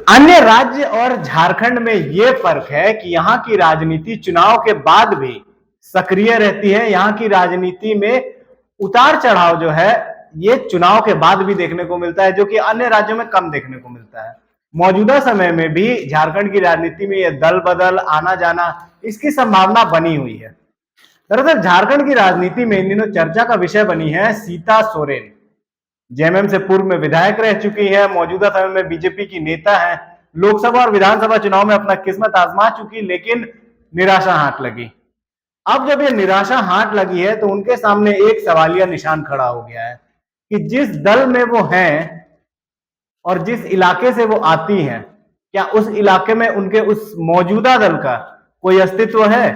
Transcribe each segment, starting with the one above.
अन्य राज्य और झारखंड में यह फर्क है कि यहाँ की राजनीति चुनाव के बाद भी सक्रिय रहती है। यहाँ की राजनीति में उतार चढ़ाव जो है ये चुनाव के बाद भी देखने को मिलता है, जो कि अन्य राज्यों में कम देखने को मिलता है। मौजूदा समय में भी झारखंड की राजनीति में यह दल बदल आना जाना इसकी संभावना बनी हुई है। दरअसल झारखंड की राजनीति में इन दिनों चर्चा का विषय बनी है सीता सोरेन। जेएमएम से पूर्व में विधायक रह चुकी है, मौजूदा समय में बीजेपी की नेता है, लोकसभा और विधानसभा चुनाव में अपना किस्मत आजमा चुकी, लेकिन निराशा हाथ लगी। अब जब ये निराशा हाथ लगी है तो उनके सामने एक सवालिया निशान खड़ा हो गया है कि जिस दल में वो हैं और जिस इलाके से वो आती हैं, क्या उस इलाके में उनके उस मौजूदा दल का कोई अस्तित्व है।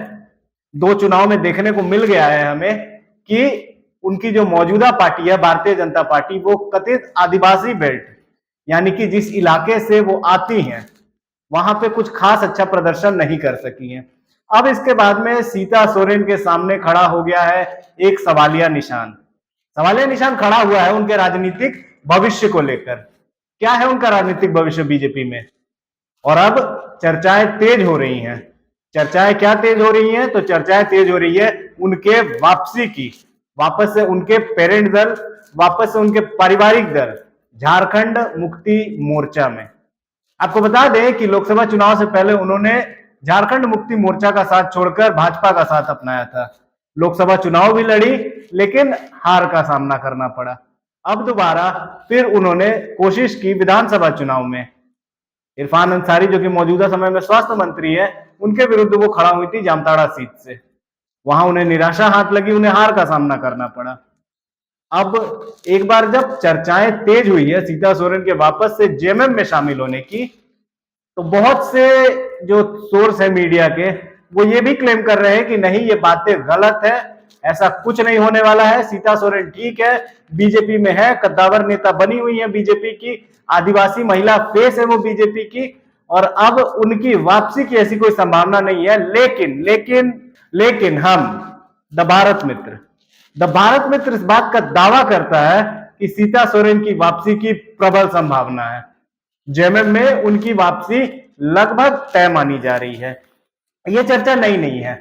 दो चुनाव में देखने को मिल गया है हमें कि उनकी जो मौजूदा पार्टी है भारतीय जनता पार्टी, वो कथित आदिवासी बेल्ट यानी कि जिस इलाके से वो आती हैं वहां पे कुछ खास अच्छा प्रदर्शन नहीं कर सकी हैं। अब इसके बाद में सीता सोरेन के सामने खड़ा हो गया है एक सवालिया निशान। सवालिया निशान खड़ा हुआ है उनके राजनीतिक भविष्य को लेकर। क्या है उनका राजनीतिक भविष्य बीजेपी में, और अब चर्चाएं तेज हो रही हैं। चर्चाएं क्या तेज हो रही हैं, तो चर्चाएं तेज हो रही है उनके वापसी की, वापस से उनके पेरेंट दल, वापस से उनके पारिवारिक दल झारखंड मुक्ति मोर्चा में। आपको बता दें कि लोकसभा चुनाव से पहले उन्होंने झारखंड मुक्ति मोर्चा का साथ छोड़कर भाजपा का साथ अपनाया था। लोकसभा चुनाव भी लड़ी लेकिन हार का सामना करना पड़ा। अब दोबारा फिर उन्होंने कोशिश की विधानसभा चुनाव में। इरफान अंसारी जो कि मौजूदा समय में स्वास्थ्य मंत्री है, उनके विरुद्ध वो खड़ा हुई थी जामताड़ा सीट से। वहां उन्हें निराशा हाथ लगी, उन्हें हार का सामना करना पड़ा। अब एक बार जब चर्चाएं तेज हुई है सीता सोरेन के वापस से जेएमएम में शामिल होने की, तो बहुत से जो सोर्स है मीडिया के वो ये भी क्लेम कर रहे हैं कि नहीं, ये बातें गलत है, ऐसा कुछ नहीं होने वाला है। सीता सोरेन ठीक है, बीजेपी में है, कद्दावर नेता बनी हुई है बीजेपी की, आदिवासी महिला फेस है वो बीजेपी की, और अब उनकी वापसी की ऐसी कोई संभावना नहीं है। लेकिन हम द भारत मित्र इस बात का दावा करता है कि सीता सोरेन की वापसी की प्रबल संभावना है। जेएमएम में उनकी वापसी लगभग तय मानी जा रही है। यह चर्चा नई नहीं है,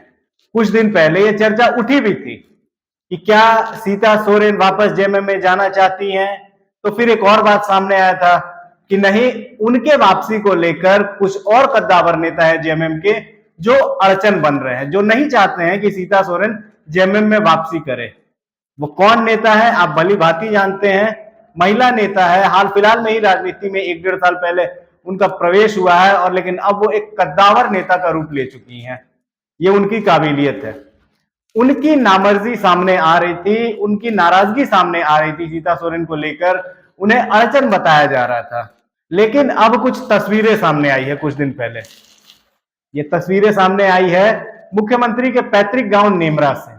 कुछ दिन पहले यह चर्चा उठी भी थी कि क्या सीता सोरेन वापस जेएमएम में जाना चाहती हैं। तो फिर एक और बात सामने आया था कि नहीं, उनके वापसी को लेकर कुछ और कद्दावर नेता है जेएमएम के जो अड़चन बन रहे हैं, जो नहीं चाहते हैं कि सीता सोरेन जेएमएम में वापसी करे। वो कौन नेता है आप भली भांति जानते हैं, महिला नेता है। हाल फिलहाल में ही राजनीति में 1-1.5 साल पहले उनका प्रवेश हुआ है, और लेकिन अब वो एक कद्दावर नेता का रूप ले चुकी हैं। ये उनकी काबिलियत है। उनकी नामर्जी सामने आ रही थी, उनकी नाराजगी सामने आ रही थी सीता सोरेन को लेकर, उन्हें अड़चन बताया जा रहा था। लेकिन अब कुछ तस्वीरें सामने आई है कुछ दिन पहले। ये तस्वीरें सामने आई है मुख्यमंत्री के पैतृक गांव नेमरा से।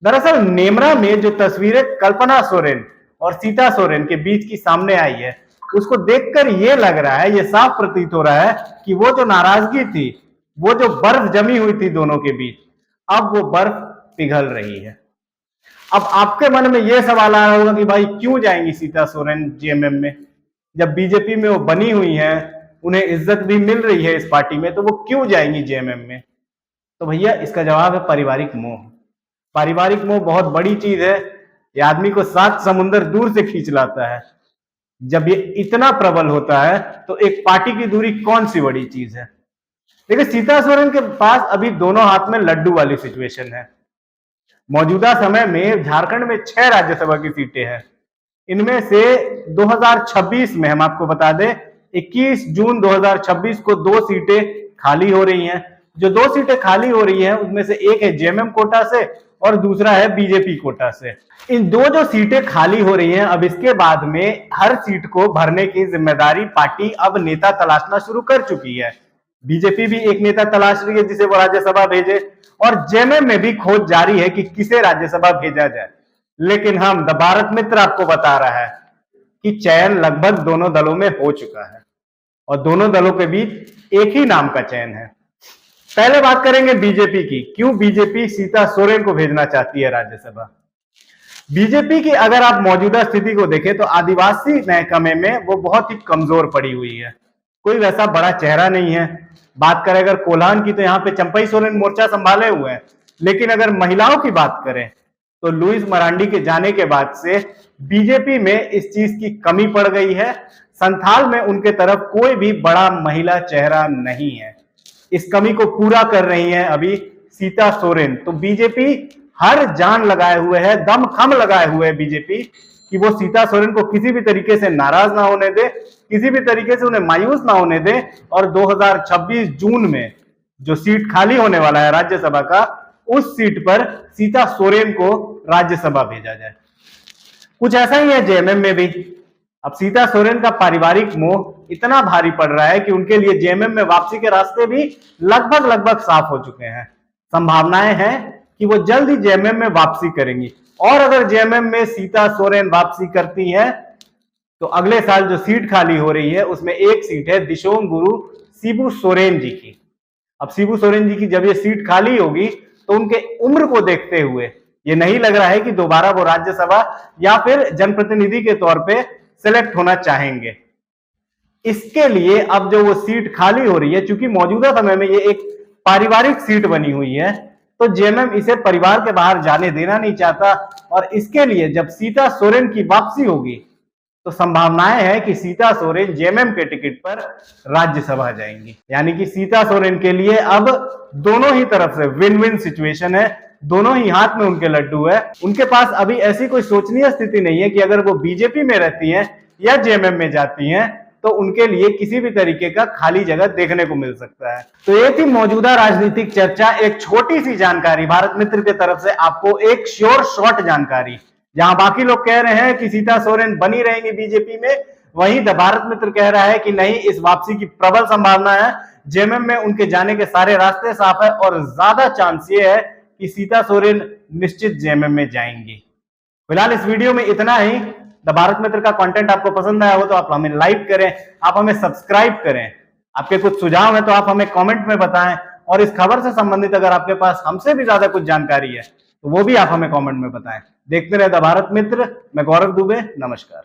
दरअसल नेमरा में जो तस्वीरें कल्पना सोरेन और सीता सोरेन के बीच की सामने आई है, उसको देखकर यह लग रहा है, यह साफ प्रतीत हो रहा है कि वो जो नाराजगी थी, वो जो बर्फ जमी हुई थी दोनों के बीच, अब वो बर्फ पिघल रही है। अब आपके मन में यह सवाल आ रहा होगा कि भाई क्यों जाएंगी सीता सोरेन जेएमएम में, जब बीजेपी में वो बनी हुई है, उन्हें इज्जत भी मिल रही है इस पार्टी में, तो वो क्यों जाएंगी जेएमएम में। तो भैया इसका जवाब है पारिवारिक मोह। पारिवारिक मोह बहुत बड़ी चीज है, ये आदमी को 7 समुंदर दूर से खींच लाता है। जब ये इतना प्रबल होता है तो एक पार्टी की दूरी कौन सी बड़ी चीज है। देखिए सीता सोरेन के पास अभी दोनों हाथ में लड्डू वाली सिचुएशन है। मौजूदा समय में झारखंड में 6 राज्यसभा की सीटें हैं। इनमें से 2026 में हम आपको बता दें 21 जून 2026 को 2 सीटें खाली हो रही हैं। जो 2 सीटें खाली हो रही हैं उसमें से एक है जेएमएम कोटा से और दूसरा है बीजेपी कोटा से। इन दो जो सीटें खाली हो रही हैं, अब इसके बाद में हर सीट को भरने की जिम्मेदारी पार्टी अब नेता तलाशना शुरू कर चुकी है। बीजेपी भी एक नेता तलाश रही है जिसे वो राज्यसभा भेजे, और जेएमएम में भी खोज जारी है कि किसे राज्यसभा भेजा जाए। लेकिन हम द भारत मित्र आपको बता रहा है कि चयन लगभग दोनों दलों में हो चुका है, और दोनों दलों के बीच एक ही नाम का चयन है। पहले बात करेंगे बीजेपी की। क्यों बीजेपी सीता सोरेन को भेजना चाहती है राज्यसभा। बीजेपी की अगर आप मौजूदा स्थिति को देखें तो आदिवासी महकमे में वो बहुत ही कमजोर पड़ी हुई है। कोई वैसा बड़ा चेहरा नहीं है। बात करें अगर कोल्हान की, तो यहाँ पे चंपई सोरेन मोर्चा संभाले हुए हैं। लेकिन अगर महिलाओं की बात करें तो लुइस मरांडी के जाने के बाद से बीजेपी में इस चीज की कमी पड़ गई है। संथाल में उनके तरफ कोई भी बड़ा महिला चेहरा नहीं है। इस कमी को पूरा कर रही हैं अभी सीता सोरेन। तो बीजेपी हर जान लगाए हुए है, दम खम लगाए हुए है बीजेपी कि वो सीता सोरेन को किसी भी तरीके से नाराज ना होने दे, किसी भी तरीके से उन्हें मायूस ना होने दे, और 2026 जून में जो सीट खाली होने वाला है राज्यसभा का, उस सीट पर सीता सोरेन को राज्यसभा भेजा जाए। कुछ ऐसा ही है जेएमएम में भी। अब सीता सोरेन का पारिवारिक मोह इतना भारी पड़ रहा है कि उनके लिए जेएमएम में वापसी के रास्ते भी लगभग साफ हो चुके हैं। संभावनाएं हैं कि वो जल्द ही जेएमएम में वापसी करेंगी। और अगर जेएमएम में सीता सोरेन वापसी करती है तो अगले साल जो सीट खाली हो रही है उसमें एक सीट है दिशोम गुरु शिबू सोरेन जी की। अब शिबू सोरेन जी की जब ये सीट खाली होगी तो उनके उम्र को देखते हुए ये नहीं लग रहा है कि दोबारा वो राज्यसभा या फिर जनप्रतिनिधि के तौर पे सिलेक्ट होना चाहेंगे। इसके लिए अब जो वो सीट खाली हो रही है, चूंकि मौजूदा समय में ये एक पारिवारिक सीट बनी हुई है, तो जेएमएम इसे परिवार के बाहर जाने देना नहीं चाहता। और इसके लिए जब सीता सोरेन की वापसी होगी तो संभावनाएं हैं कि सीता सोरेन जेएमएम के टिकट पर राज्यसभा जाएंगी। यानी कि सीता सोरेन के लिए अब दोनों ही तरफ से विन विन सिचुएशन है, दोनों ही हाथ में उनके लड्डू है। उनके पास अभी ऐसी कोई सोचनीय स्थिति नहीं है कि अगर वो बीजेपी में रहती हैं या जेएमएम में जाती हैं तो उनके लिए किसी भी तरीके का खाली जगह देखने को मिल सकता है। तो ये थी मौजूदा राजनीतिक चर्चा, एक छोटी सी जानकारी भारत मित्र की तरफ से, आपको एक श्योर शॉर्ट जानकारी। जहां बाकी लोग कह रहे हैं कि सीता सोरेन बनी रहेंगी बीजेपी में, वहीं द भारत मित्र कह रहा है कि नहीं, इस वापसी की प्रबल संभावना है। जेएमएम में उनके जाने के सारे रास्ते साफ है और ज्यादा चांस ये है कि सीता सोरेन निश्चित जेएमएम में जाएंगी। फिलहाल इस वीडियो में इतना ही। द भारत मित्र का कंटेंट आपको पसंद आया हो तो आप हमें लाइक करें, आप हमें सब्सक्राइब करें। आपके कुछ सुझाव है तो आप हमें कमेंट में बताएं, और इस खबर से संबंधित अगर आपके पास हमसे भी ज्यादा कुछ जानकारी है तो वो भी आप हमें कमेंट में बताएं। देखते रहे द भारत मित्र। मैं गौरव दुबे, नमस्कार।